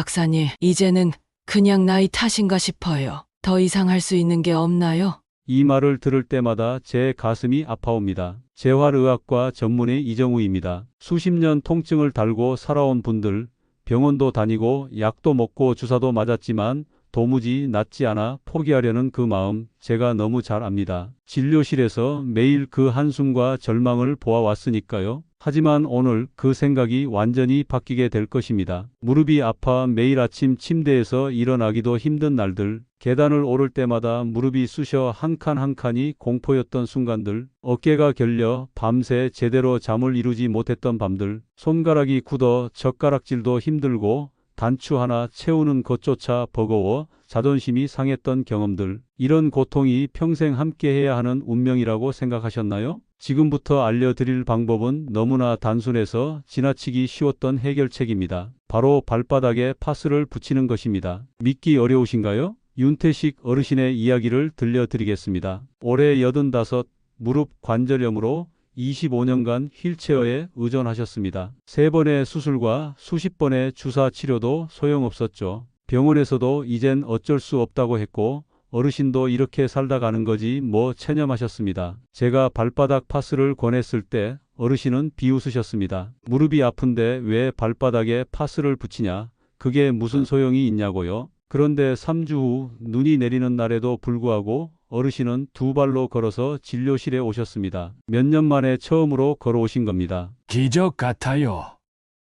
박사님, 이제는 그냥 나이 탓인가 싶어요. 더 이상 할 수 있는 게 없나요? 이 말을 들을 때마다 제 가슴이 아파옵니다. 재활의학과 전문의 이정우입니다. 수십 년 통증을 달고 살아온 분들, 병원도 다니고 약도 먹고 주사도 맞았지만 도무지 낫지 않아 포기하려는 그 마음 제가 너무 잘 압니다. 진료실에서 매일 그 한숨과 절망을 보아왔으니까요. 하지만 오늘 그 생각이 완전히 바뀌게 될 것입니다. 무릎이 아파 매일 아침 침대에서 일어나기도 힘든 날들, 계단을 오를 때마다 무릎이 쑤셔 한 칸 한 칸이 공포였던 순간들, 어깨가 결려 밤새 제대로 잠을 이루지 못했던 밤들, 손가락이 굳어 젓가락질도 힘들고 단추 하나 채우는 것조차 버거워 자존심이 상했던 경험들, 이런 고통이 평생 함께해야 하는 운명이라고 생각하셨나요? 지금부터 알려드릴 방법은 너무나 단순해서 지나치기 쉬웠던 해결책입니다. 바로 발바닥에 파스를 붙이는 것입니다. 믿기 어려우신가요? 윤태식 어르신의 이야기를 들려드리겠습니다. 올해 85, 무릎 관절염으로 25년간 휠체어에 의존하셨습니다. 3번의 수술과 수십 번의 주사 치료도 소용없었죠. 병원에서도 이젠 어쩔 수 없다고 했고 어르신도 이렇게 살다 가는 거지 뭐 체념하셨습니다. 제가 발바닥 파스를 권했을 때 어르신은 비웃으셨습니다. 무릎이 아픈데 왜 발바닥에 파스를 붙이냐? 그게 무슨 소용이 있냐고요? 그런데 3주 후 눈이 내리는 날에도 불구하고 어르신은 2발로 걸어서 진료실에 오셨습니다. 몇 년 만에 처음으로 걸어오신 겁니다. 기적 같아요.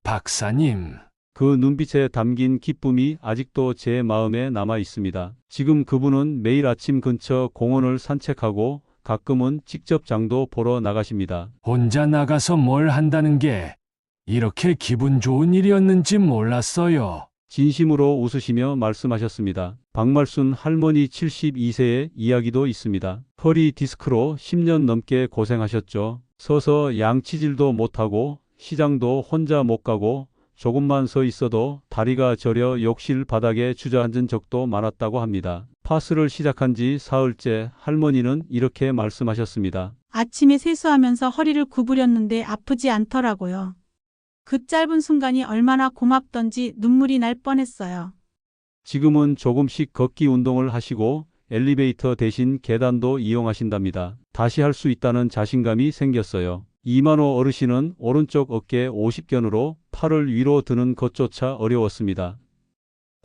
박사님. 그 눈빛에 담긴 기쁨이 아직도 제 마음에 남아 있습니다. 지금 그분은 매일 아침 근처 공원을 산책하고 가끔은 직접 장도 보러 나가십니다. 혼자 나가서 뭘 한다는 게 이렇게 기분 좋은 일이었는지 몰랐어요. 진심으로 웃으시며 말씀하셨습니다. 박말순 할머니 72세의 이야기도 있습니다. 허리 디스크로 10년 넘게 고생하셨죠. 서서 양치질도 못하고 시장도 혼자 못 가고 조금만 서 있어도 다리가 저려 욕실 바닥에 주저앉은 적도 많았다고 합니다. 파스를 시작한 지 사흘째 할머니는 이렇게 말씀하셨습니다. 아침에 세수하면서 허리를 구부렸는데 아프지 않더라고요. 그 짧은 순간이 얼마나 고맙던지 눈물이 날 뻔했어요. 지금은 조금씩 걷기 운동을 하시고 엘리베이터 대신 계단도 이용하신답니다. 다시 할 수 있다는 자신감이 생겼어요. 이만호 어르신은 오른쪽 어깨 50견으로 팔을 위로 드는 것조차 어려웠습니다.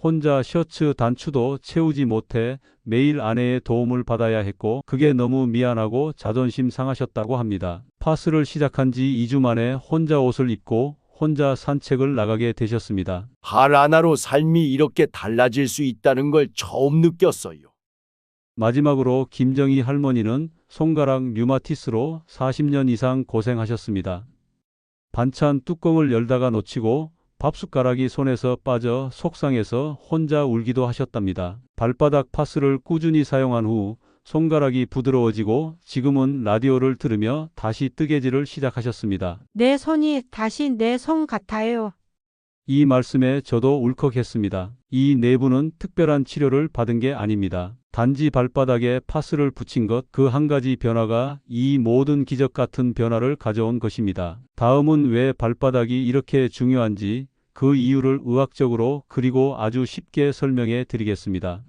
혼자 셔츠 단추도 채우지 못해 매일 아내의 도움을 받아야 했고 그게 너무 미안하고 자존심 상하셨다고 합니다. 파스를 시작한 지 2주 만에 혼자 옷을 입고 혼자 산책을 나가게 되셨습니다. 발 하나로 삶이 이렇게 달라질 수 있다는 걸 처음 느꼈어요. 마지막으로 김정희 할머니는 손가락 류마티스로 40년 이상 고생하셨습니다. 반찬 뚜껑을 열다가 놓치고 밥숟가락이 손에서 빠져 속상해서 혼자 울기도 하셨답니다. 발바닥 파스를 꾸준히 사용한 후 손가락이 부드러워지고 지금은 라디오를 들으며 다시 뜨개질을 시작하셨습니다. 내 손이 다시 내 손 같아요. 이 말씀에 저도 울컥했습니다. 이 네 분은 특별한 치료를 받은 게 아닙니다. 단지 발바닥에 파스를 붙인 것 그 한 가지 변화가 이 모든 기적 같은 변화를 가져온 것입니다. 다음은 왜 발바닥이 이렇게 중요한지 그 이유를 의학적으로 그리고 아주 쉽게 설명해 드리겠습니다.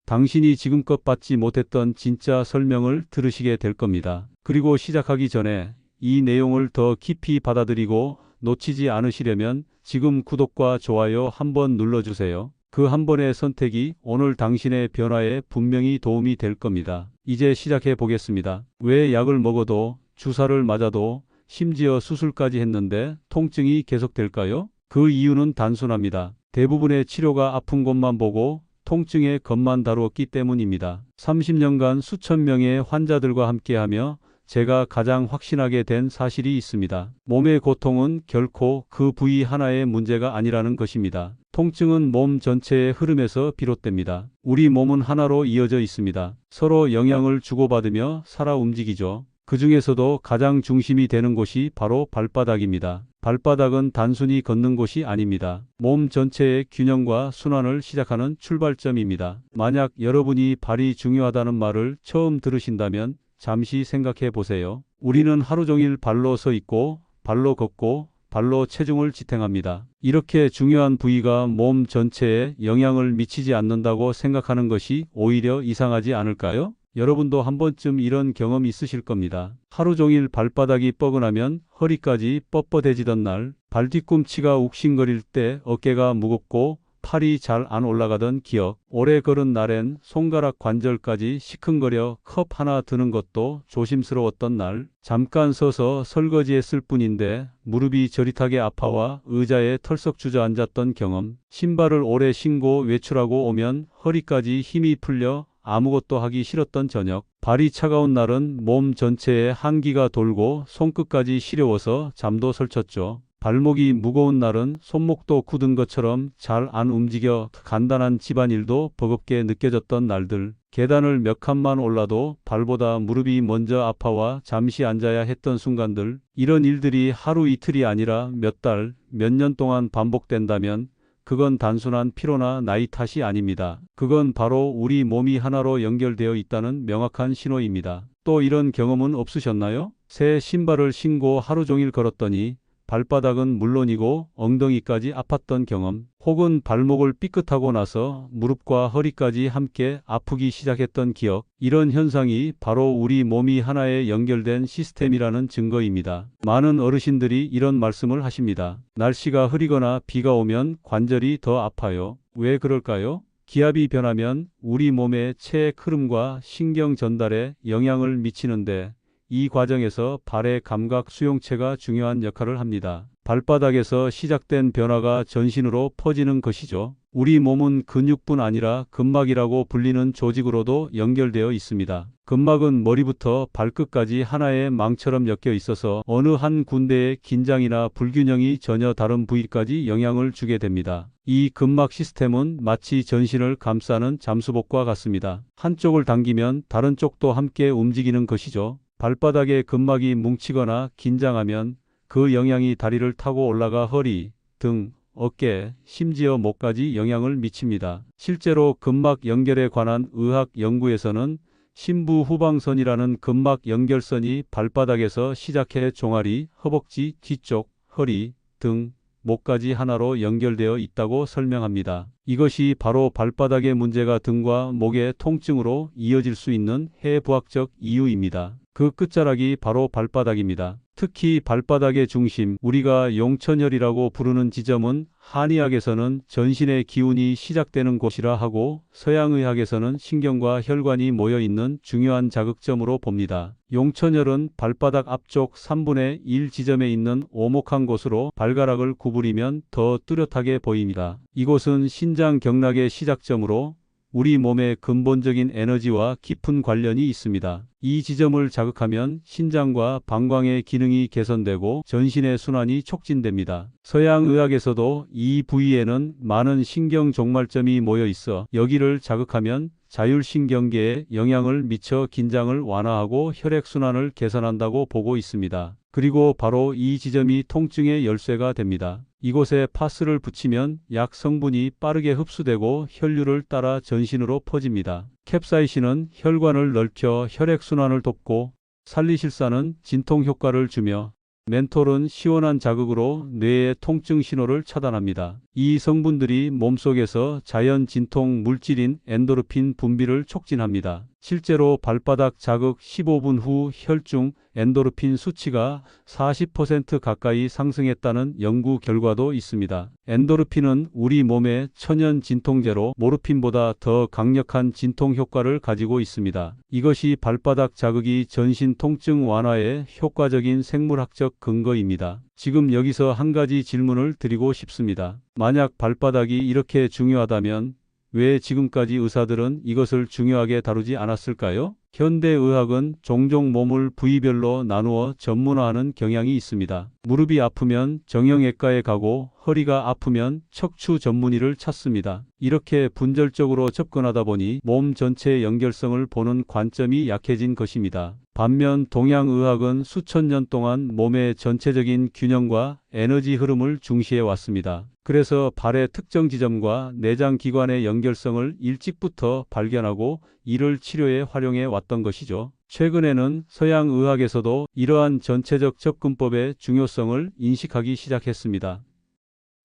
당신이 지금껏 받지 못했던 진짜 설명을 들으시게 될 겁니다. 그리고 시작하기 전에 이 내용을 더 깊이 받아들이고 놓치지 않으시려면 지금 구독과 좋아요 한번 눌러주세요. 그 한 번의 선택이 오늘 당신의 변화에 분명히 도움이 될 겁니다. 이제 시작해 보겠습니다. 왜 약을 먹어도 주사를 맞아도 심지어 수술까지 했는데 통증이 계속될까요? 그 이유는 단순합니다. 대부분의 치료가 아픈 곳만 보고 통증의 것만 다루었기 때문입니다. 30년간 수천 명의 환자들과 함께하며 제가 가장 확신하게 된 사실이 있습니다. 몸의 고통은 결코 그 부위 하나의 문제가 아니라는 것입니다. 통증은 몸 전체의 흐름에서 비롯됩니다. 우리 몸은 하나로 이어져 있습니다. 서로 영향을 주고받으며 살아 움직이죠. 그 중에서도 가장 중심이 되는 곳이 바로 발바닥입니다. 발바닥은 단순히 걷는 곳이 아닙니다. 몸 전체의 균형과 순환을 시작하는 출발점입니다. 만약 여러분이 발이 중요하다는 말을 처음 들으신다면 잠시 생각해 보세요. 우리는 하루 종일 발로 서 있고 발로 걷고 발로 체중을 지탱합니다. 이렇게 중요한 부위가 몸 전체에 영향을 미치지 않는다고 생각하는 것이 오히려 이상하지 않을까요? 여러분도 한 번쯤 이런 경험 있으실 겁니다. 하루 종일 발바닥이 뻐근하면 허리까지 뻣뻣해지던 날, 발 뒤꿈치가 욱신거릴 때 어깨가 무겁고 팔이 잘 안 올라가던 기억, 오래 걸은 날엔 손가락 관절까지 시큰거려 컵 하나 드는 것도 조심스러웠던 날, 잠깐 서서 설거지했을 뿐인데 무릎이 저릿하게 아파와 의자에 털썩 주저앉았던 경험, 신발을 오래 신고 외출하고 오면 허리까지 힘이 풀려 아무것도 하기 싫었던 저녁, 발이 차가운 날은 몸 전체에 한기가 돌고 손끝까지 시려워서 잠도 설쳤죠. 발목이 무거운 날은 손목도 굳은 것처럼 잘 안 움직여 간단한 집안일도 버겁게 느껴졌던 날들, 계단을 몇 칸만 올라도 발보다 무릎이 먼저 아파와 잠시 앉아야 했던 순간들, 이런 일들이 하루 이틀이 아니라 몇 달, 몇 년 동안 반복된다면 그건 단순한 피로나 나이 탓이 아닙니다. 그건 바로 우리 몸이 하나로 연결되어 있다는 명확한 신호입니다. 또 이런 경험은 없으셨나요? 새 신발을 신고 하루 종일 걸었더니 발바닥은 물론이고 엉덩이까지 아팠던 경험, 혹은 발목을 삐끗하고 나서 무릎과 허리까지 함께 아프기 시작했던 기억, 이런 현상이 바로 우리 몸이 하나에 연결된 시스템이라는 증거입니다. 많은 어르신들이 이런 말씀을 하십니다. 날씨가 흐리거나 비가 오면 관절이 더 아파요. 왜 그럴까요? 기압이 변하면 우리 몸의 체액 흐름과 신경 전달에 영향을 미치는데 이 과정에서 발의 감각 수용체가 중요한 역할을 합니다. 발바닥에서 시작된 변화가 전신으로 퍼지는 것이죠. 우리 몸은 근육뿐 아니라 근막이라고 불리는 조직으로도 연결되어 있습니다. 근막은 머리부터 발끝까지 하나의 망처럼 엮여 있어서 어느 한 군데의 긴장이나 불균형이 전혀 다른 부위까지 영향을 주게 됩니다. 이 근막 시스템은 마치 전신을 감싸는 잠수복과 같습니다. 한쪽을 당기면 다른 쪽도 함께 움직이는 것이죠. 발바닥에 근막이 뭉치거나 긴장하면 그 영향이 다리를 타고 올라가 허리, 등, 어깨, 심지어 목까지 영향을 미칩니다. 실제로 근막 연결에 관한 의학 연구에서는 심부후방선이라는 근막 연결선이 발바닥에서 시작해 종아리, 허벅지, 뒤쪽, 허리, 등, 목까지 하나로 연결되어 있다고 설명합니다. 이것이 바로 발바닥의 문제가 등과 목의 통증으로 이어질 수 있는 해부학적 이유입니다. 그 끝자락이 바로 발바닥입니다. 특히 발바닥의 중심, 우리가 용천혈이라고 부르는 지점은 한의학에서는 전신의 기운이 시작되는 곳이라 하고 서양의학에서는 신경과 혈관이 모여 있는 중요한 자극점으로 봅니다. 용천혈은 발바닥 앞쪽 3분의 1 지점에 있는 오목한 곳으로 발가락을 구부리면 더 뚜렷하게 보입니다. 이곳은 신장 경락의 시작점으로 우리 몸의 근본적인 에너지와 깊은 관련이 있습니다. 이 지점을 자극하면 신장과 방광의 기능이 개선되고 전신의 순환이 촉진됩니다. 서양의학에서도 이 부위에는 많은 신경 종말점이 모여 있어 여기를 자극하면 자율신경계에 영향을 미쳐 긴장을 완화하고 혈액순환을 개선한다고 보고 있습니다. 그리고 바로 이 지점이 통증의 열쇠가 됩니다. 이곳에 파스를 붙이면 약 성분이 빠르게 흡수되고 혈류를 따라 전신으로 퍼집니다. 캡사이신은 혈관을 넓혀 혈액순환을 돕고 살리실산은 진통 효과를 주며 멘톨은 시원한 자극으로 뇌의 통증 신호를 차단합니다. 이 성분들이 몸속에서 자연 진통 물질인 엔도르핀 분비를 촉진합니다. 실제로 발바닥 자극 15분 후 혈중 엔도르핀 수치가 40% 가까이 상승했다는 연구 결과도 있습니다. 엔도르핀은 우리 몸의 천연 진통제로 모르핀보다 더 강력한 진통 효과를 가지고 있습니다. 이것이 발바닥 자극이 전신 통증 완화에 효과적인 생물학적 근거입니다. 지금 여기서 한 가지 질문을 드리고 싶습니다. 만약 발바닥이 이렇게 중요하다면 왜 지금까지 의사들은 이것을 중요하게 다루지 않았을까요? 현대의학은 종종 몸을 부위별로 나누어 전문화하는 경향이 있습니다. 무릎이 아프면 정형외과에 가고 허리가 아프면 척추 전문의를 찾습니다. 이렇게 분절적으로 접근하다 보니 몸 전체의 연결성을 보는 관점이 약해진 것입니다. 반면 동양의학은 수천 년 동안 몸의 전체적인 균형과 에너지 흐름을 중시해 왔습니다. 그래서 발의 특정 지점과 내장 기관의 연결성을 일찍부터 발견하고 이를 치료에 활용해 왔던 것이죠. 최근에는 서양 의학에서도 이러한 전체적 접근법의 중요성을 인식하기 시작했습니다.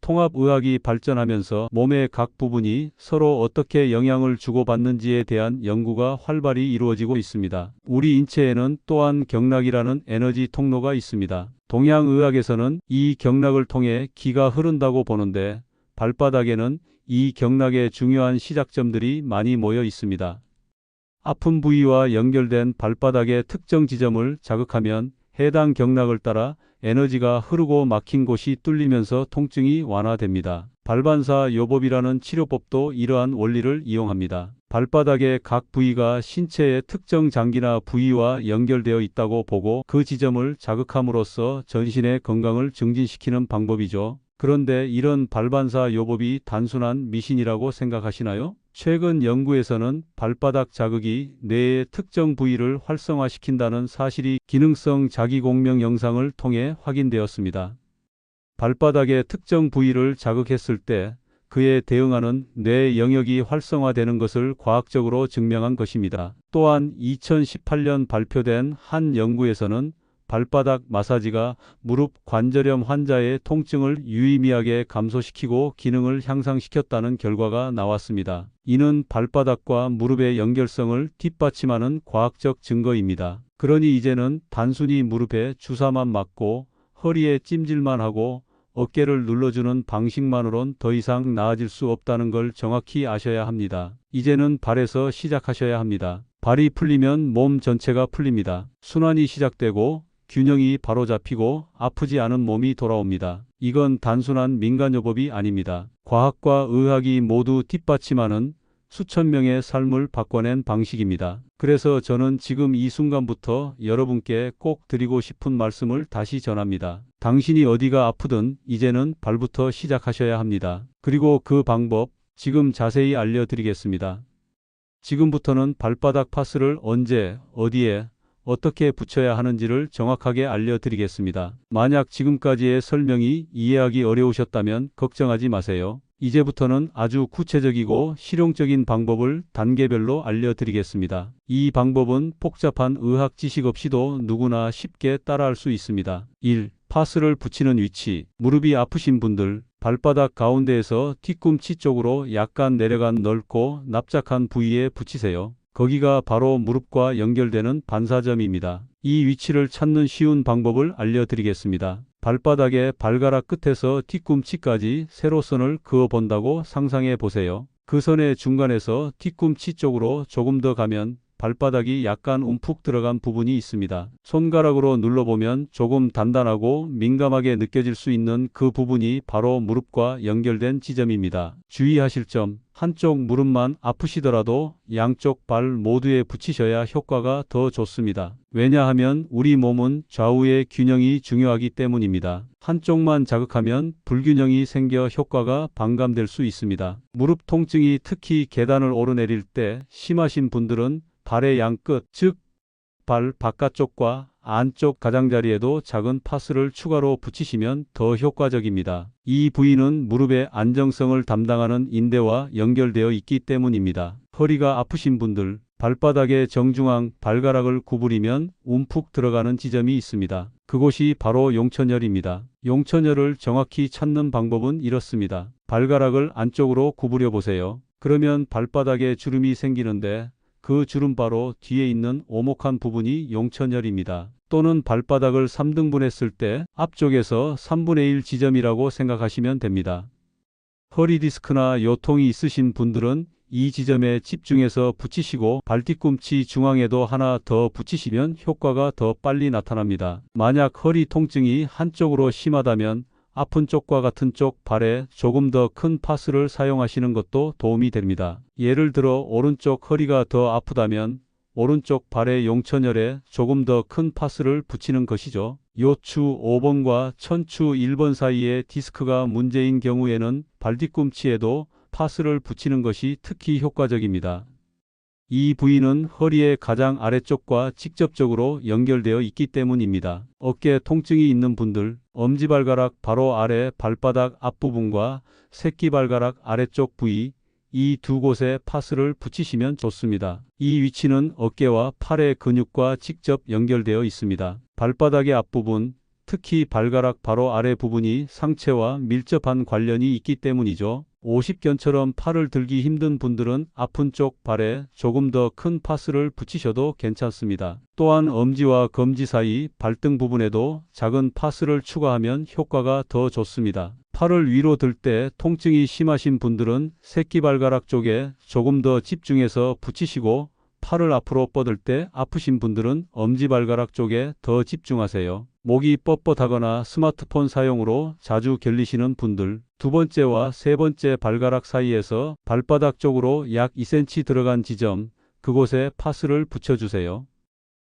통합의학이 발전하면서 몸의 각 부분이 서로 어떻게 영향을 주고받는지에 대한 연구가 활발히 이루어지고 있습니다. 우리 인체에는 또한 경락이라는 에너지 통로가 있습니다. 동양의학에서는 이 경락을 통해 기가 흐른다고 보는데 발바닥에는 이 경락의 중요한 시작점들이 많이 모여 있습니다. 아픈 부위와 연결된 발바닥의 특정 지점을 자극하면 해당 경락을 따라 에너지가 흐르고 막힌 곳이 뚫리면서 통증이 완화됩니다. 발반사 요법이라는 치료법도 이러한 원리를 이용합니다. 발바닥의 각 부위가 신체의 특정 장기나 부위와 연결되어 있다고 보고 그 지점을 자극함으로써 전신의 건강을 증진시키는 방법이죠. 그런데 이런 발반사 요법이 단순한 미신이라고 생각하시나요? 최근 연구에서는 발바닥 자극이 뇌의 특정 부위를 활성화시킨다는 사실이 기능성 자기공명 영상을 통해 확인되었습니다. 발바닥의 특정 부위를 자극했을 때 그에 대응하는 뇌 영역이 활성화되는 것을 과학적으로 증명한 것입니다. 또한 2018년 발표된 한 연구에서는 발바닥 마사지가 무릎 관절염 환자의 통증을 유의미하게 감소시키고 기능을 향상시켰다는 결과가 나왔습니다. 이는 발바닥과 무릎의 연결성을 뒷받침하는 과학적 증거입니다. 그러니 이제는 단순히 무릎에 주사만 맞고 허리에 찜질만 하고 어깨를 눌러주는 방식만으론 더 이상 나아질 수 없다는 걸 정확히 아셔야 합니다. 이제는 발에서 시작하셔야 합니다. 발이 풀리면 몸 전체가 풀립니다. 순환이 시작되고 균형이 바로 잡히고 아프지 않은 몸이 돌아옵니다. 이건 단순한 민간요법이 아닙니다. 과학과 의학이 모두 뒷받침하는 수천 명의 삶을 바꿔낸 방식입니다. 그래서 저는 지금 이 순간부터 여러분께 꼭 드리고 싶은 말씀을 다시 전합니다. 당신이 어디가 아프든 이제는 발부터 시작하셔야 합니다. 그리고 그 방법 지금 자세히 알려드리겠습니다. 지금부터는 발바닥 파스를 언제, 어디에, 어떻게 붙여야 하는지를 정확하게 알려드리겠습니다. 만약 지금까지의 설명이 이해하기 어려우셨다면 걱정하지 마세요. 이제부터는 아주 구체적이고 실용적인 방법을 단계별로 알려드리겠습니다. 이 방법은 복잡한 의학 지식 없이도 누구나 쉽게 따라할 수 있습니다. 1. 파스를 붙이는 위치. 무릎이 아프신 분들, 발바닥 가운데에서 뒤꿈치 쪽으로 약간 내려간 넓고 납작한 부위에 붙이세요. 거기가 바로 무릎과 연결되는 반사점입니다. 이 위치를 찾는 쉬운 방법을 알려드리겠습니다. 발바닥의 발가락 끝에서 뒤꿈치까지 세로선을 그어 본다고 상상해 보세요. 그 선의 중간에서 뒤꿈치 쪽으로 조금 더 가면 발바닥이 약간 움푹 들어간 부분이 있습니다. 손가락으로 눌러보면 조금 단단하고 민감하게 느껴질 수 있는 그 부분이 바로 무릎과 연결된 지점입니다. 주의하실 점, 한쪽 무릎만 아프시더라도 양쪽 발 모두에 붙이셔야 효과가 더 좋습니다. 왜냐하면 우리 몸은 좌우의 균형이 중요하기 때문입니다. 한쪽만 자극하면 불균형이 생겨 효과가 반감될 수 있습니다. 무릎 통증이 특히 계단을 오르내릴 때 심하신 분들은 발의 양끝, 즉 발 바깥쪽과 안쪽 가장자리에도 작은 파스를 추가로 붙이시면 더 효과적입니다. 이 부위는 무릎의 안정성을 담당하는 인대와 연결되어 있기 때문입니다. 허리가 아프신 분들, 발바닥의 정중앙 발가락을 구부리면 움푹 들어가는 지점이 있습니다. 그곳이 바로 용천혈입니다. 용천혈을 정확히 찾는 방법은 이렇습니다. 발가락을 안쪽으로 구부려 보세요. 그러면 발바닥에 주름이 생기는데 그 주름 바로 뒤에 있는 오목한 부분이 용천혈입니다. 또는 발바닥을 3등분했을 때 앞쪽에서 3분의 1 지점이라고 생각하시면 됩니다. 허리 디스크나 요통이 있으신 분들은 이 지점에 집중해서 붙이시고 발뒤꿈치 중앙에도 하나 더 붙이시면 효과가 더 빨리 나타납니다. 만약 허리 통증이 한쪽으로 심하다면 아픈 쪽과 같은 쪽 발에 조금 더 큰 파스를 사용하시는 것도 도움이 됩니다. 예를 들어 오른쪽 허리가 더 아프다면 오른쪽 발의 용천혈에 조금 더 큰 파스를 붙이는 것이죠. 요추 5번과 천추 1번 사이에 디스크가 문제인 경우에는 발뒤꿈치에도 파스를 붙이는 것이 특히 효과적입니다. 이 부위는 허리의 가장 아래쪽과 직접적으로 연결되어 있기 때문입니다. 어깨 통증이 있는 분들, 엄지발가락 바로 아래 발바닥 앞부분과 새끼발가락 아래쪽 부위, 이 두 곳에 파스를 붙이시면 좋습니다. 이 위치는 어깨와 팔의 근육과 직접 연결되어 있습니다. 발바닥의 앞부분, 특히 발가락 바로 아래 부분이 상체와 밀접한 관련이 있기 때문이죠. 50견처럼 팔을 들기 힘든 분들은 아픈 쪽 발에 조금 더 큰 파스를 붙이셔도 괜찮습니다. 또한 엄지와 검지 사이 발등 부분에도 작은 파스를 추가하면 효과가 더 좋습니다. 팔을 위로 들 때 통증이 심하신 분들은 새끼발가락 쪽에 조금 더 집중해서 붙이시고, 팔을 앞으로 뻗을 때 아프신 분들은 엄지발가락 쪽에 더 집중하세요. 목이 뻣뻣하거나 스마트폰 사용으로 자주 결리시는 분들, 두 번째와 세 번째 발가락 사이에서 발바닥 쪽으로 약 2cm 들어간 지점, 그곳에 파스를 붙여주세요.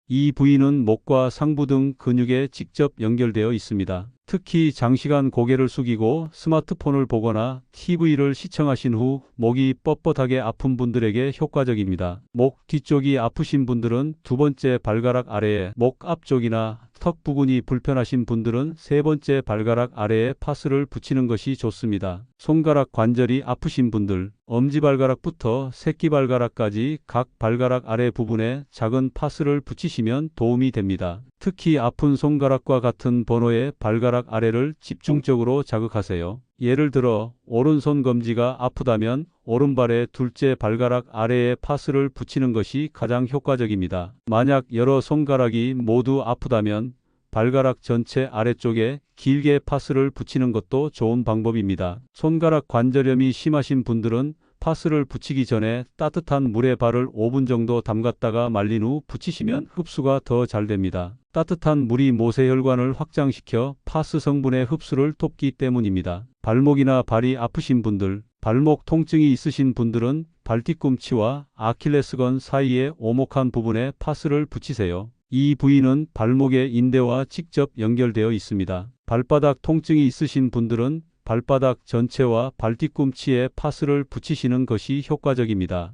이 부위는 목과 상부 등 근육에 직접 연결되어 있습니다. 특히 장시간 고개를 숙이고 스마트폰을 보거나 TV를 시청하신 후 목이 뻣뻣하게 아픈 분들에게 효과적입니다. 목 뒤쪽이 아프신 분들은 두 번째 발가락 아래에, 목 앞쪽이나 턱 부분이 불편하신 분들은 세 번째 발가락 아래에 파스를 붙이는 것이 좋습니다. 손가락 관절이 아프신 분들, 엄지발가락부터 새끼발가락까지 각 발가락 아래 부분에 작은 파스를 붙이시면 도움이 됩니다. 특히 아픈 손가락과 같은 번호의 발가락 아래를 집중적으로 자극하세요. 예를 들어 오른손 검지가 아프다면 오른발의 둘째 발가락 아래에 파스를 붙이는 것이 가장 효과적입니다. 만약 여러 손가락이 모두 아프다면 발가락 전체 아래쪽에 길게 파스를 붙이는 것도 좋은 방법입니다. 손가락 관절염이 심하신 분들은 파스를 붙이기 전에 따뜻한 물에 발을 5분 정도 담갔다가 말린 후 붙이시면 흡수가 더 잘 됩니다. 따뜻한 물이 모세혈관을 확장시켜 파스 성분의 흡수를 돕기 때문입니다. 발목이나 발이 아프신 분들, 발목 통증이 있으신 분들은 발뒤꿈치와 아킬레스건 사이의 오목한 부분에 파스를 붙이세요. 이 부위는 발목의 인대와 직접 연결되어 있습니다. 발바닥 통증이 있으신 분들은 발바닥 전체와 발뒤꿈치에 파스를 붙이시는 것이 효과적입니다.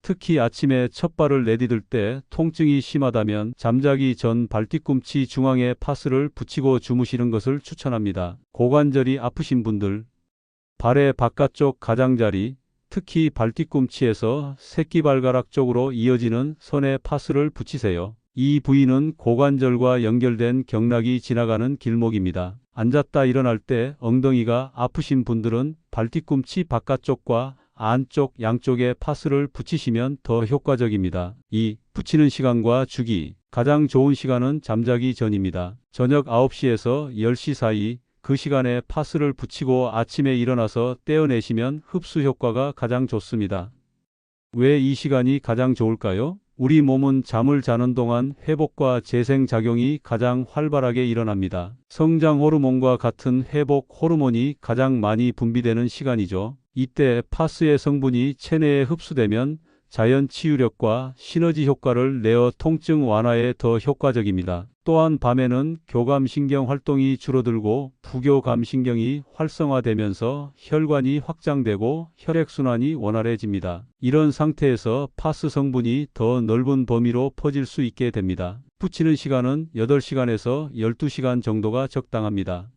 특히 아침에 첫 발을 내디딜 때 통증이 심하다면 잠자기 전 발뒤꿈치 중앙에 파스를 붙이고 주무시는 것을 추천합니다. 고관절이 아프신 분들, 발의 바깥쪽 가장자리, 특히 발뒤꿈치에서 새끼발가락 쪽으로 이어지는 선에 파스를 붙이세요. 이 부위는 고관절과 연결된 경락이 지나가는 길목입니다. 앉았다 일어날 때 엉덩이가 아프신 분들은 발뒤꿈치 바깥쪽과 안쪽 양쪽에 파스를 붙이시면 더 효과적입니다. 이 붙이는 시간과 주기, 가장 좋은 시간은 잠자기 전입니다. 저녁 9시에서 10시 사이, 그 시간에 파스를 붙이고 아침에 일어나서 떼어내시면 흡수 효과가 가장 좋습니다. 왜 이 시간이 가장 좋을까요? 우리 몸은 잠을 자는 동안 회복과 재생 작용이 가장 활발하게 일어납니다. 성장 호르몬과 같은 회복 호르몬이 가장 많이 분비되는 시간이죠. 이때 파스의 성분이 체내에 흡수되면 자연 치유력과 시너지 효과를 내어 통증 완화에 더 효과적입니다. 또한 밤에는 교감신경 활동이 줄어들고 부교감신경이 활성화되면서 혈관이 확장되고 혈액순환이 원활해집니다. 이런 상태에서 파스 성분이 더 넓은 범위로 퍼질 수 있게 됩니다. 붙이는 시간은 8시간에서 12시간 정도가 적당합니다.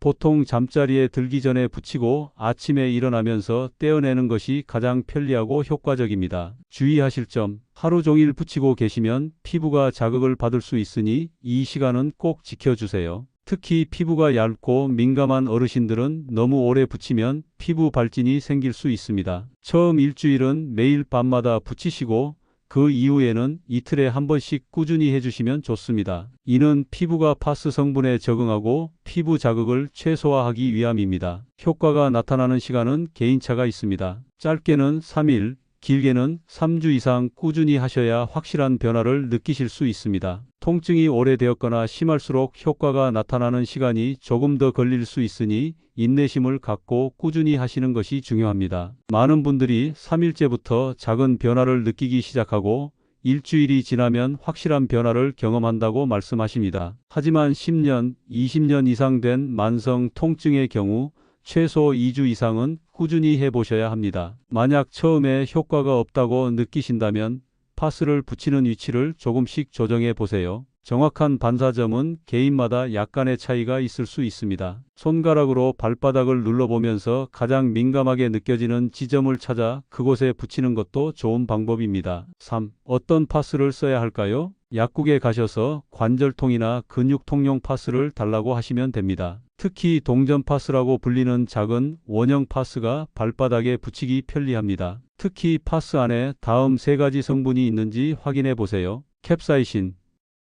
보통 잠자리에 들기 전에 붙이고 아침에 일어나면서 떼어내는 것이 가장 편리하고 효과적입니다. 주의하실 점, 하루 종일 붙이고 계시면 피부가 자극을 받을 수 있으니 이 시간은 꼭 지켜주세요. 특히 피부가 얇고 민감한 어르신들은 너무 오래 붙이면 피부 발진이 생길 수 있습니다. 처음 일주일은 매일 밤마다 붙이시고 그 이후에는 이틀에 한 번씩 꾸준히 해주시면 좋습니다. 이는 피부가 파스 성분에 적응하고 피부 자극을 최소화하기 위함입니다. 효과가 나타나는 시간은 개인차가 있습니다. 짧게는 3일, 길게는 3주 이상 꾸준히 하셔야 확실한 변화를 느끼실 수 있습니다. 통증이 오래되었거나 심할수록 효과가 나타나는 시간이 조금 더 걸릴 수 있으니 인내심을 갖고 꾸준히 하시는 것이 중요합니다. 많은 분들이 3일째부터 작은 변화를 느끼기 시작하고 일주일이 지나면 확실한 변화를 경험한다고 말씀하십니다. 하지만 10년, 20년 이상 된 만성 통증의 경우 최소 2주 이상은 꾸준히 해보셔야 합니다. 만약 처음에 효과가 없다고 느끼신다면 파스를 붙이는 위치를 조금씩 조정해 보세요. 정확한 반사점은 개인마다 약간의 차이가 있을 수 있습니다. 손가락으로 발바닥을 눌러보면서 가장 민감하게 느껴지는 지점을 찾아 그곳에 붙이는 것도 좋은 방법입니다. 3. 어떤 파스를 써야 할까요? 약국에 가셔서 관절통이나 근육통용 파스를 달라고 하시면 됩니다. 특히 동전 파스라고 불리는 작은 원형 파스가 발바닥에 붙이기 편리합니다. 특히 파스 안에 다음 3가지 성분이 있는지 확인해 보세요. 캡사이신,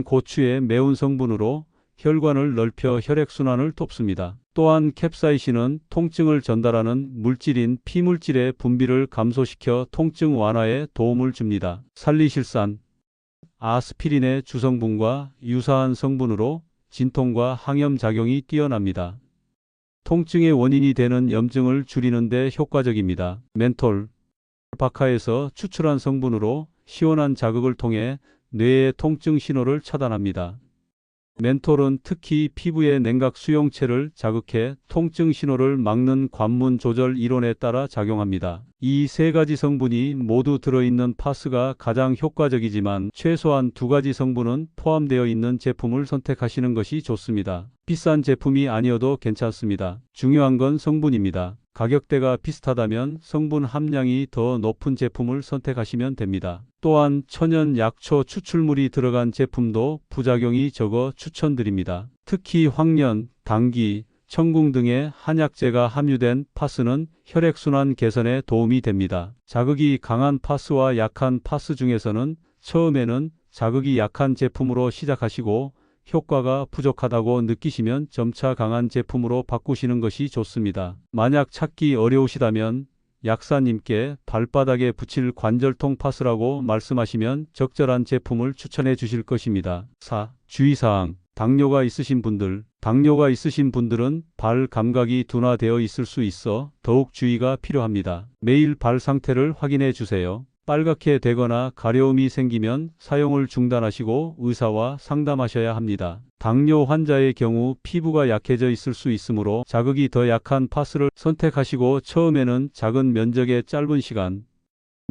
고추의 매운 성분으로 혈관을 넓혀 혈액순환을 돕습니다. 또한 캡사이신은 통증을 전달하는 물질인 피물질의 분비를 감소시켜 통증 완화에 도움을 줍니다. 살리실산, 아스피린의 주성분과 유사한 성분으로 진통과 항염 작용이 뛰어납니다. 통증의 원인이 되는 염증을 줄이는 데 효과적입니다. 멘톨, 바카에서 추출한 성분으로 시원한 자극을 통해 뇌의 통증 신호를 차단합니다. 멘톨은 특히 피부의 냉각 수용체를 자극해 통증 신호를 막는 관문 조절 이론에 따라 작용합니다. 이 3가지 성분이 모두 들어있는 파스가 가장 효과적이지만 최소한 2가지 성분은 포함되어 있는 제품을 선택하시는 것이 좋습니다. 비싼 제품이 아니어도 괜찮습니다. 중요한 건 성분입니다. 가격대가 비슷하다면 성분 함량이 더 높은 제품을 선택하시면 됩니다. 또한 천연 약초 추출물이 들어간 제품도 부작용이 적어 추천드립니다. 특히 황련, 당귀, 청궁 등의 한약재가 함유된 파스는 혈액순환 개선에 도움이 됩니다. 자극이 강한 파스와 약한 파스 중에서는 처음에는 자극이 약한 제품으로 시작하시고 효과가 부족하다고 느끼시면 점차 강한 제품으로 바꾸시는 것이 좋습니다. 만약 찾기 어려우시다면 약사님께 발바닥에 붙일 관절통 파스라고 말씀하시면 적절한 제품을 추천해 주실 것입니다. 4. 주의사항. 당뇨가 있으신 분들은 발 감각이 둔화되어 있을 수 있어 더욱 주의가 필요합니다. 매일 발 상태를 확인해 주세요. 빨갛게 되거나 가려움이 생기면 사용을 중단하시고 의사와 상담하셔야 합니다. 당뇨 환자의 경우 피부가 약해져 있을 수 있으므로 자극이 더 약한 파스를 선택하시고 처음에는 작은 면적의 짧은 시간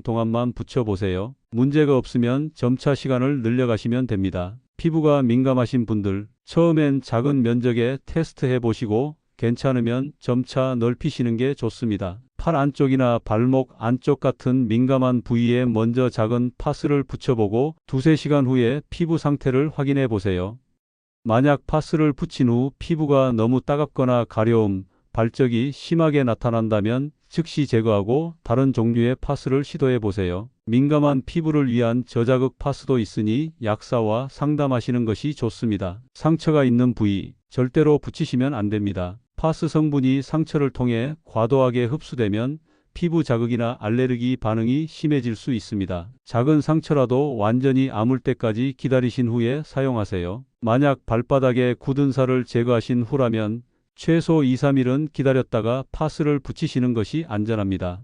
동안만 붙여보세요. 문제가 없으면 점차 시간을 늘려가시면 됩니다. 피부가 민감하신 분들, 처음엔 작은 면적에 테스트해 보시고 괜찮으면 점차 넓히시는 게 좋습니다. 팔 안쪽이나 발목 안쪽 같은 민감한 부위에 먼저 작은 파스를 붙여보고 2-3시간 후에 피부 상태를 확인해 보세요. 만약 파스를 붙인 후 피부가 너무 따갑거나 가려움, 발적이 심하게 나타난다면 즉시 제거하고 다른 종류의 파스를 시도해 보세요. 민감한 피부를 위한 저자극 파스도 있으니 약사와 상담하시는 것이 좋습니다. 상처가 있는 부위, 절대로 붙이시면 안 됩니다. 파스 성분이 상처를 통해 과도하게 흡수되면 피부 자극이나 알레르기 반응이 심해질 수 있습니다. 작은 상처라도 완전히 아물 때까지 기다리신 후에 사용하세요. 만약 발바닥에 굳은 살을 제거하신 후라면 최소 2-3일은 기다렸다가 파스를 붙이시는 것이 안전합니다.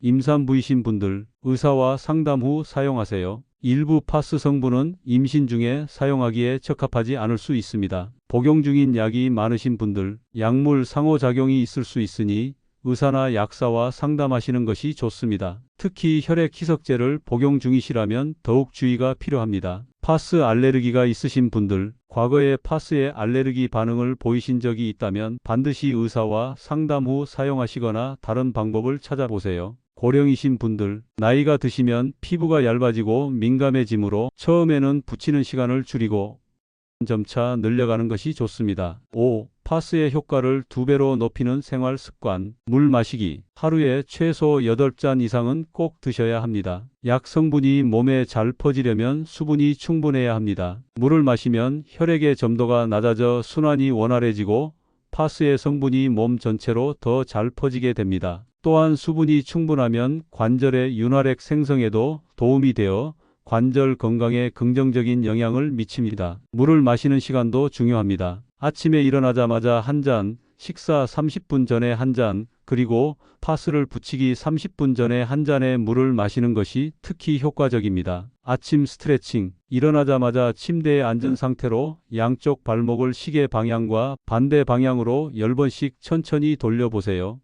임산부이신 분들, 의사와 상담 후 사용하세요. 일부 파스 성분은 임신 중에 사용하기에 적합하지 않을 수 있습니다. 복용 중인 약이 많으신 분들, 약물 상호작용이 있을 수 있으니 의사나 약사와 상담하시는 것이 좋습니다. 특히 혈액 희석제를 복용 중이시라면 더욱 주의가 필요합니다. 파스 알레르기가 있으신 분들, 과거에 파스에 알레르기 반응을 보이신 적이 있다면 반드시 의사와 상담 후 사용하시거나 다른 방법을 찾아보세요. 고령이신 분들, 나이가 드시면 피부가 얇아지고 민감해지므로 처음에는 붙이는 시간을 줄이고 점차 늘려가는 것이 좋습니다. 5. 파스의 효과를 2배로 높이는 생활 습관. 물 마시기. 하루에 최소 8잔 이상은 꼭 드셔야 합니다. 약 성분이 몸에 잘 퍼지려면 수분이 충분해야 합니다. 물을 마시면 혈액의 점도가 낮아져 순환이 원활해지고 파스의 성분이 몸 전체로 더 잘 퍼지게 됩니다. 또한 수분이 충분하면 관절의 윤활액 생성에도 도움이 되어 관절 건강에 긍정적인 영향을 미칩니다. 물을 마시는 시간도 중요합니다. 아침에 일어나자마자 한 잔, 식사 30분 전에 한 잔, 그리고 파스를 붙이기 30분 전에 한 잔의 물을 마시는 것이 특히 효과적입니다. 아침 스트레칭. 일어나자마자 침대에 앉은 상태로 양쪽 발목을 시계 방향과 반대 방향으로 10번씩 천천히 돌려보세요.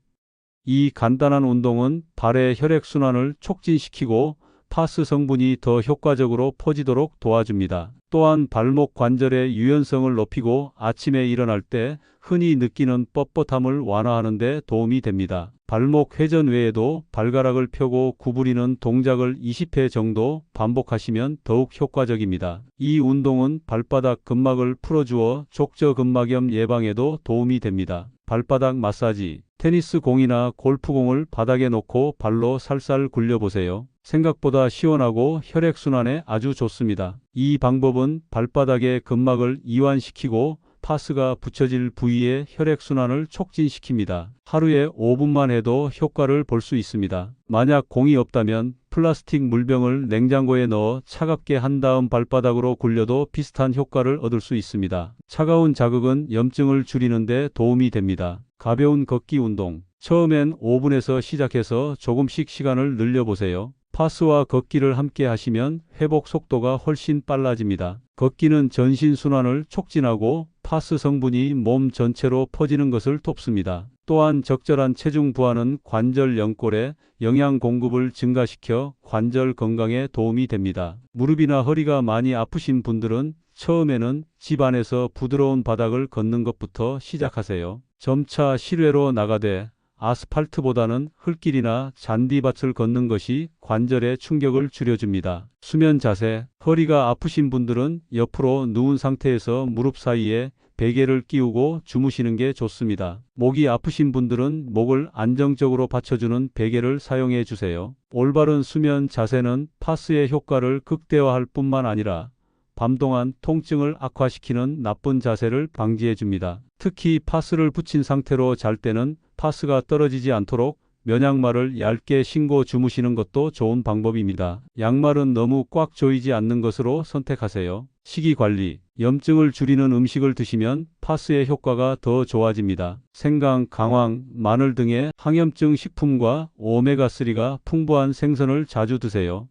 이 간단한 운동은 발의 혈액순환을 촉진시키고 파스 성분이 더 효과적으로 퍼지도록 도와줍니다. 또한 발목 관절의 유연성을 높이고 아침에 일어날 때 흔히 느끼는 뻣뻣함을 완화하는 데 도움이 됩니다. 발목 회전 외에도 발가락을 펴고 구부리는 동작을 20회 정도 반복하시면 더욱 효과적입니다. 이 운동은 발바닥 근막을 풀어주어 족저근막염 예방에도 도움이 됩니다. 발바닥 마사지, 테니스 공이나 골프공을 바닥에 놓고 발로 살살 굴려보세요. 생각보다 시원하고 혈액순환에 아주 좋습니다. 이 방법은 발바닥의 근막을 이완시키고 파스가 붙여질 부위의 혈액순환을 촉진시킵니다. 하루에 5분만 해도 효과를 볼 수 있습니다. 만약 공이 없다면 플라스틱 물병을 냉장고에 넣어 차갑게 한 다음 발바닥으로 굴려도 비슷한 효과를 얻을 수 있습니다. 차가운 자극은 염증을 줄이는 데 도움이 됩니다. 가벼운 걷기 운동. 처음엔 5분에서 시작해서 조금씩 시간을 늘려보세요. 파스와 걷기를 함께 하시면 회복 속도가 훨씬 빨라집니다. 걷기는 전신순환을 촉진하고 파스 성분이 몸 전체로 퍼지는 것을 돕습니다. 또한 적절한 체중 부하는 관절 연골에 영양 공급을 증가시켜 관절 건강에 도움이 됩니다. 무릎이나 허리가 많이 아프신 분들은 처음에는 집 안에서 부드러운 바닥을 걷는 것부터 시작하세요. 점차 실외로 나가되 아스팔트보다는 흙길이나 잔디밭을 걷는 것이 관절의 충격을 줄여줍니다. 수면 자세. 허리가 아프신 분들은 옆으로 누운 상태에서 무릎 사이에 베개를 끼우고 주무시는 게 좋습니다. 목이 아프신 분들은 목을 안정적으로 받쳐주는 베개를 사용해 주세요. 올바른 수면 자세는 파스의 효과를 극대화할 뿐만 아니라 밤 동안 통증을 악화시키는 나쁜 자세를 방지해 줍니다. 특히 파스를 붙인 상태로 잘 때는 파스가 떨어지지 않도록 면양말을 얇게 신고 주무시는 것도 좋은 방법입니다. 양말은 너무 꽉 조이지 않는 것으로 선택하세요. 식이 관리. 염증을 줄이는 음식을 드시면 파스의 효과가 더 좋아집니다. 생강, 강황, 마늘 등의 항염증 식품과 오메가3가 풍부한 생선을 자주 드세요.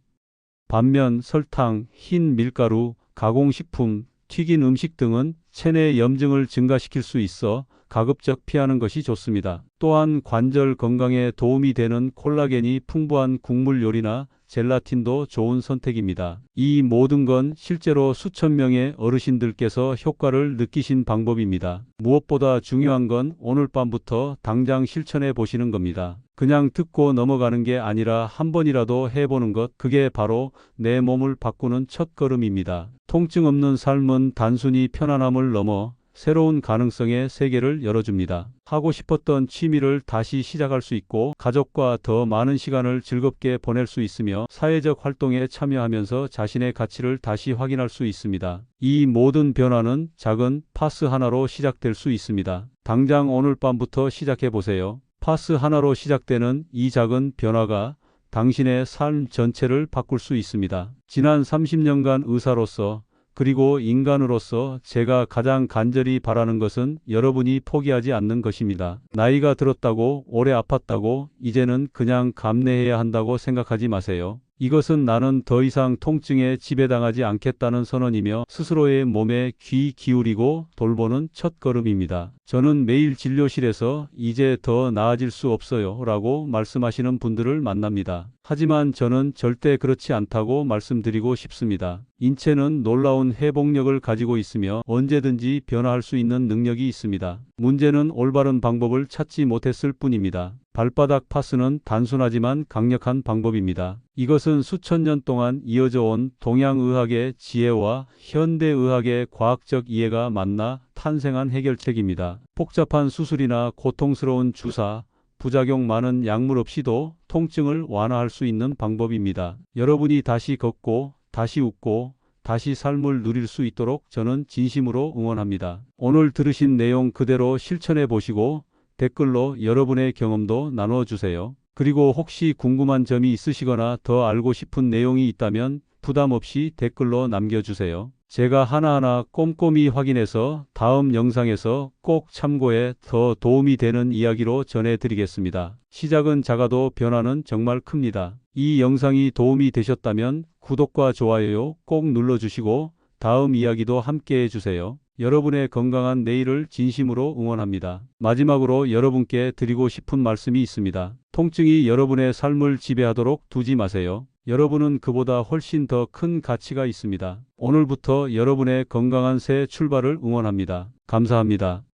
반면 설탕, 흰 밀가루, 가공식품, 튀긴 음식 등은 체내 염증을 증가시킬 수 있어 가급적 피하는 것이 좋습니다. 또한 관절 건강에 도움이 되는 콜라겐이 풍부한 국물 요리나 젤라틴도 좋은 선택입니다. 이 모든 건 실제로 수천 명의 어르신들께서 효과를 느끼신 방법입니다. 무엇보다 중요한 건 오늘 밤부터 당장 실천해 보시는 겁니다. 그냥 듣고 넘어가는 게 아니라 한 번이라도 해보는 것, 그게 바로 내 몸을 바꾸는 첫 걸음입니다. 통증 없는 삶은 단순히 편안함을 넘어 새로운 가능성의 세계를 열어줍니다. 하고 싶었던 취미를 다시 시작할 수 있고 가족과 더 많은 시간을 즐겁게 보낼 수 있으며 사회적 활동에 참여하면서 자신의 가치를 다시 확인할 수 있습니다. 이 모든 변화는 작은 파스 하나로 시작될 수 있습니다. 당장 오늘 밤부터 시작해 보세요. 파스 하나로 시작되는 이 작은 변화가 당신의 삶 전체를 바꿀 수 있습니다. 지난 30년간 의사로서 그리고 인간으로서 제가 가장 간절히 바라는 것은 여러분이 포기하지 않는 것입니다. 나이가 들었다고, 오래 아팠다고, 이제는 그냥 감내해야 한다고 생각하지 마세요. 이것은 나는 더 이상 통증에 지배당하지 않겠다는 선언이며 스스로의 몸에 귀 기울이고 돌보는 첫걸음입니다. 저는 매일 진료실에서 이제 더 나아질 수 없어요 라고 말씀하시는 분들을 만납니다. 하지만 저는 절대 그렇지 않다고 말씀드리고 싶습니다. 인체는 놀라운 회복력을 가지고 있으며 언제든지 변화할 수 있는 능력이 있습니다. 문제는 올바른 방법을 찾지 못했을 뿐입니다. 발바닥 파스는 단순하지만 강력한 방법입니다. 이것은 수천 년 동안 이어져 온 동양의학의 지혜와 현대의학의 과학적 이해가 만나 탄생한 해결책입니다. 복잡한 수술이나 고통스러운 주사, 부작용 많은 약물 없이도 통증을 완화할 수 있는 방법입니다. 여러분이 다시 걷고, 다시 웃고, 다시 삶을 누릴 수 있도록 저는 진심으로 응원합니다. 오늘 들으신 내용 그대로 실천해 보시고 댓글로 여러분의 경험도 나눠주세요. 그리고 혹시 궁금한 점이 있으시거나 더 알고 싶은 내용이 있다면 부담 없이 댓글로 남겨주세요. 제가 하나하나 꼼꼼히 확인해서 다음 영상에서 꼭 참고해 더 도움이 되는 이야기로 전해드리겠습니다. 시작은 작아도 변화는 정말 큽니다. 이 영상이 도움이 되셨다면 구독과 좋아요 꼭 눌러주시고 다음 이야기도 함께 해주세요. 여러분의 건강한 내일을 진심으로 응원합니다. 마지막으로 여러분께 드리고 싶은 말씀이 있습니다. 통증이 여러분의 삶을 지배하도록 두지 마세요. 여러분은 그보다 훨씬 더 큰 가치가 있습니다. 오늘부터 여러분의 건강한 새 출발을 응원합니다. 감사합니다.